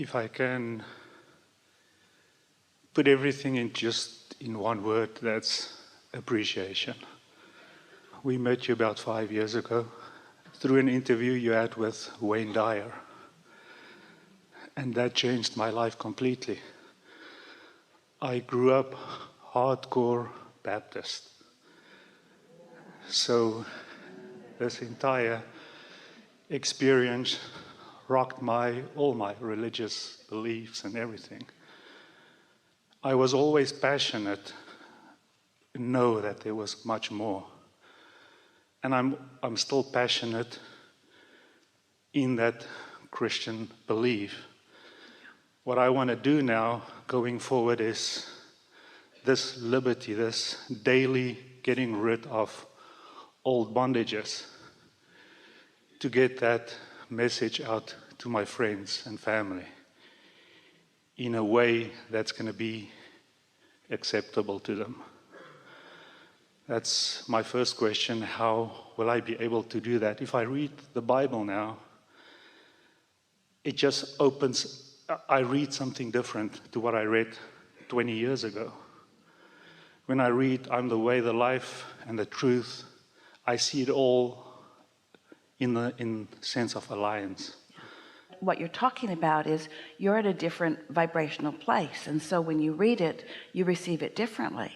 If I can put everything in one word, that's appreciation. We met you about 5 years ago through an interview you had with Wayne Dyer. And that changed my life completely. I grew up hardcore Baptist. So this entire experience rocked all my religious beliefs and everything. I was always passionate to know that there was much more. And I'm still passionate in that Christian belief. What I want to do now, going forward, is this liberty, this daily getting rid of old bondages, to get that message out to my friends and family in a way that's going to be acceptable to them. That's my first question. How will I be able to do that? If I read the Bible now, it just opens, I read something different to what I read 20 years ago. When I read, I'm the way, the life, and the truth, I see it all in the sense of alliance. What you're talking about is you're at a different vibrational place, and so when you read it, you receive it differently.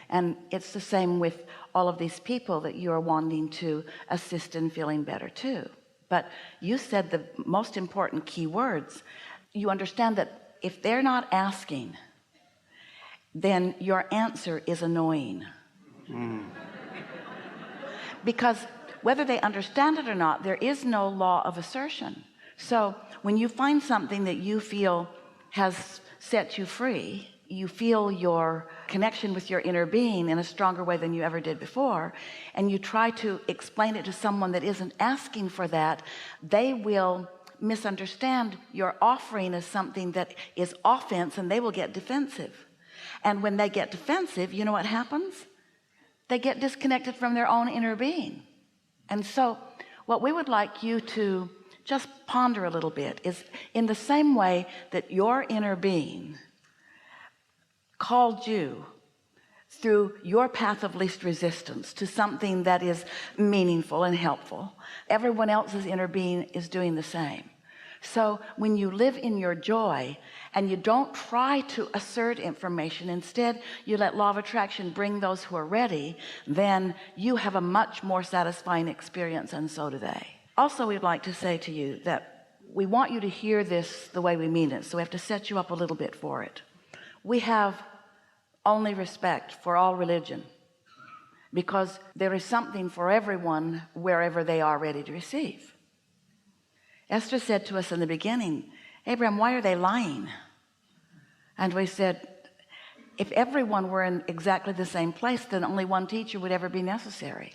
And it's the same with all of these people that you are wanting to assist in feeling better too. But you said the most important key words. You understand that if they're not asking, then your answer is annoying. Because whether they understand it or not, there is no law of assertion. So when you find something that you feel has set you free, you feel your connection with your inner being in a stronger way than you ever did before, and you try to explain it to someone that isn't asking for that, they will misunderstand your offering as something that is offense, and they will get defensive. And when they get defensive, you know what happens? They get disconnected from their own inner being. And so what we would like you to just ponder a little bit is, in the same way that your inner being called you through your path of least resistance to something that is meaningful and helpful, everyone else's inner being is doing the same. So when you live in your joy and you don't try to assert information, instead you let law of attraction bring those who are ready, then you have a much more satisfying experience, and so do they. Also, we'd like to say to you that we want you to hear this the way we mean it, so we have to set you up a little bit for it. We have only respect for all religion, because there is something for everyone wherever they are ready to receive. Esther said to us in the beginning, Abraham, why are they lying? And we said, if everyone were in exactly the same place, then only one teacher would ever be necessary.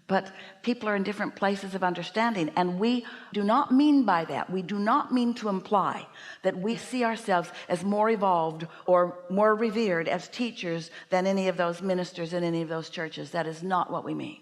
But people are in different places of understanding, and we do not mean by that, we do not mean to imply that we see ourselves as more evolved or more revered as teachers than any of those ministers in any of those churches. That is not what we mean.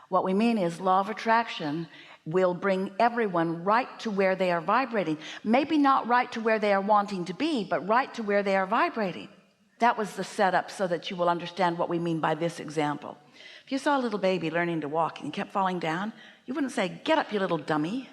What we mean is law of attraction will bring everyone right to where they are vibrating. Maybe not right to where they are wanting to be, but right to where they are vibrating. That was the setup, so that you will understand what we mean by this example. If you saw a little baby learning to walk and he kept falling down, you wouldn't say, get up, you little dummy.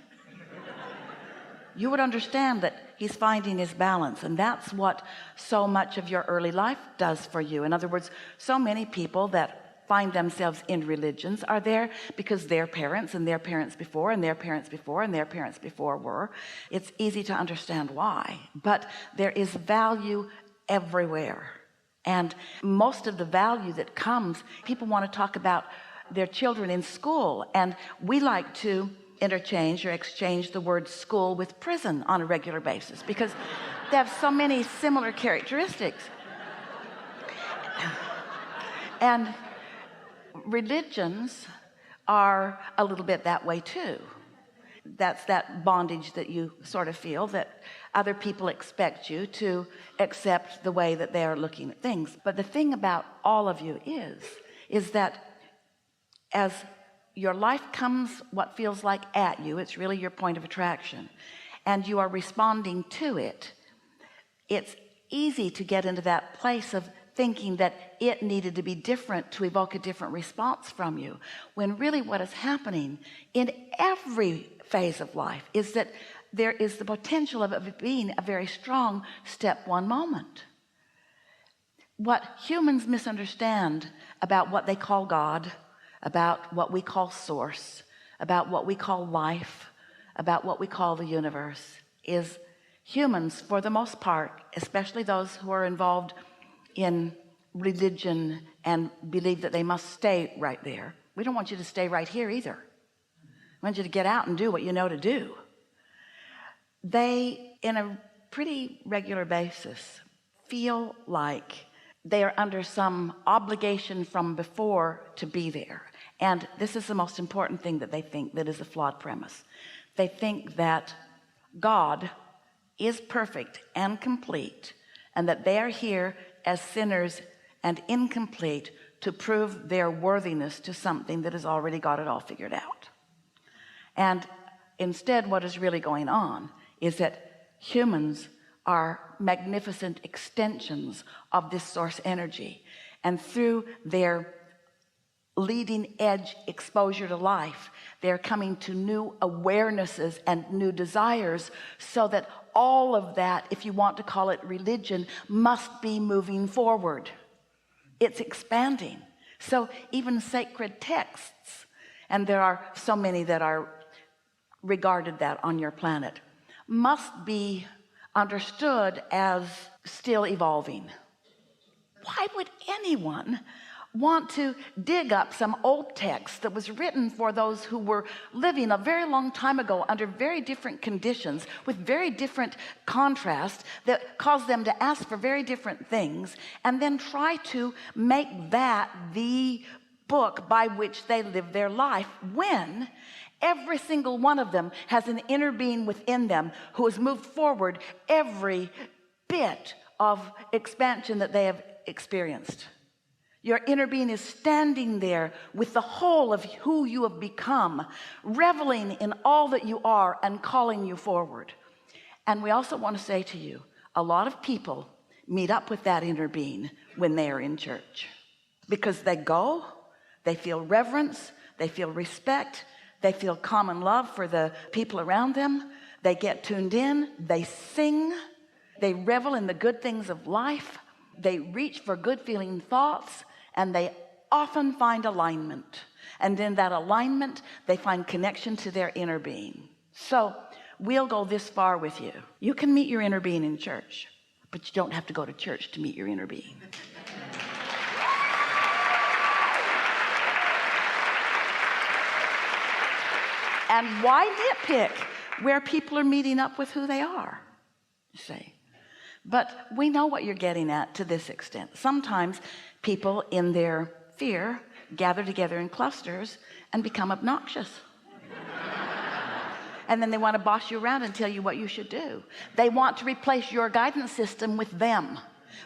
You would understand that he's finding his balance, and that's what so much of your early life does for you. In other words, so many people that find themselves in religions are there because their parents and their parents before and their parents before and their parents before were. It's easy to understand why, but there is value everywhere. And most of the value that comes, people want to talk about their children in school, and we like to interchange or exchange the word school with prison on a regular basis, because they have so many similar characteristics. And religions are a little bit that way too. That's that bondage that you sort of feel, that other people expect you to accept the way that they are looking at things. But the thing about all of you is that as your life comes what feels like at you, it's really your point of attraction, and you are responding to it, it's easy to get into that place of thinking that it needed to be different to evoke a different response from you, when really what is happening in every phase of life is that there is the potential of it being a very strong step one moment. What humans misunderstand about what they call God, about what we call source, about what we call life, about what we call the universe, is humans, for the most part, especially those who are involved in religion and believe that they must stay right there. We don't want you to stay right here either. We want you to get out and do what you know to do. They, in a pretty regular basis, feel like they are under some obligation from before to be there. And this is the most important thing that they think, that is a flawed premise. They think that God is perfect and complete, and that they are here as sinners and incomplete to prove their worthiness to something that has already got it all figured out. And instead, what is really going on is that humans are magnificent extensions of this source energy, and through their leading edge exposure to life, they're coming to new awarenesses and new desires, so that all of that, if you want to call it religion, must be moving forward. It's expanding. So even sacred texts, and there are so many that are regarded that on your planet, must be understood as still evolving. Why would anyone want to dig up some old text that was written for those who were living a very long time ago under very different conditions with very different contrast that caused them to ask for very different things, and then try to make that the book by which they live their life, when every single one of them has an inner being within them who has moved forward every bit of expansion that they have experienced? Your inner being is standing there with the whole of who you have become, reveling in all that you are and calling you forward. And we also want to say to you, a lot of people meet up with that inner being when they are in church, because they go, they feel reverence, they feel respect, they feel common love for the people around them, they get tuned in, they sing, they revel in the good things of life, they reach for good feeling thoughts, and they often find alignment, and in that alignment they find connection to their inner being. So we'll go this far with you: you can meet your inner being in church, but you don't have to go to church to meet your inner being. And why nitpick where people are meeting up with who they are, you see? But we know what you're getting at to this extent. Sometimes people in their fear gather together in clusters and become obnoxious. And then they want to boss you around and tell you what you should do. They want to replace your guidance system with them,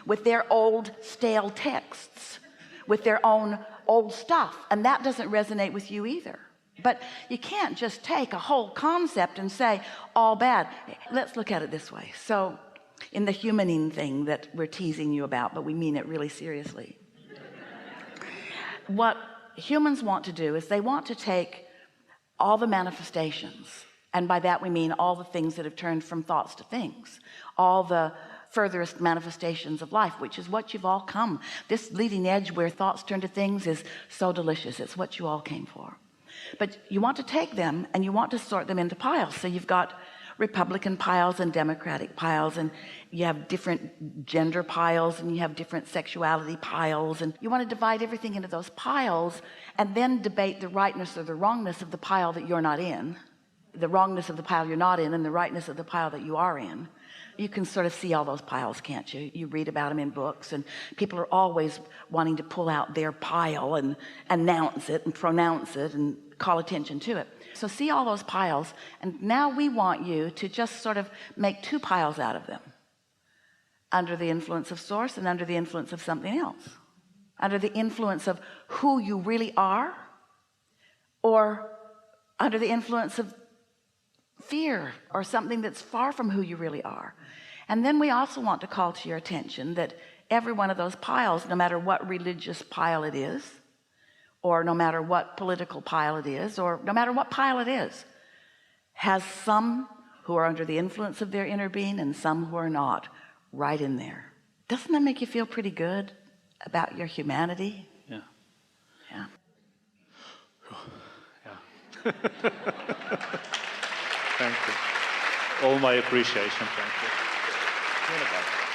with their old stale texts, with their own old stuff. And that doesn't resonate with you either. But you can't just take a whole concept and say all bad. Let's look at it this way. So in the humaning thing that we're teasing you about, but we mean it really seriously, what humans want to do is they want to take all the manifestations, and by that we mean all the things that have turned from thoughts to things, all the furthest manifestations of life, which is what you've all come. This leading edge where thoughts turn to things is so delicious. It's what you all came for. But you want to take them and you want to sort them into piles. So you've got Republican piles and Democratic piles, and you have different gender piles, and you have different sexuality piles, and you want to divide everything into those piles and then debate the rightness or the wrongness of the pile that you're not in, the wrongness of the pile you're not in, and the rightness of the pile that you are in. You can sort of see all those piles, can't you? You read about them in books, and people are always wanting to pull out their pile and announce it and pronounce it and call attention to it. So see all those piles, and now we want you to just sort of make two piles out of them, under the influence of source and under the influence of something else, under the influence of who you really are, or under the influence of fear or something that's far from who you really are. And then we also want to call to your attention that every one of those piles, no matter what religious pile it is, or no matter what political pile it is, or no matter what pile it is, has some who are under the influence of their inner being and some who are not, right in there. Doesn't that make you feel pretty good about your humanity? Yeah. Yeah. Yeah. Thank you. All my appreciation. Thank you.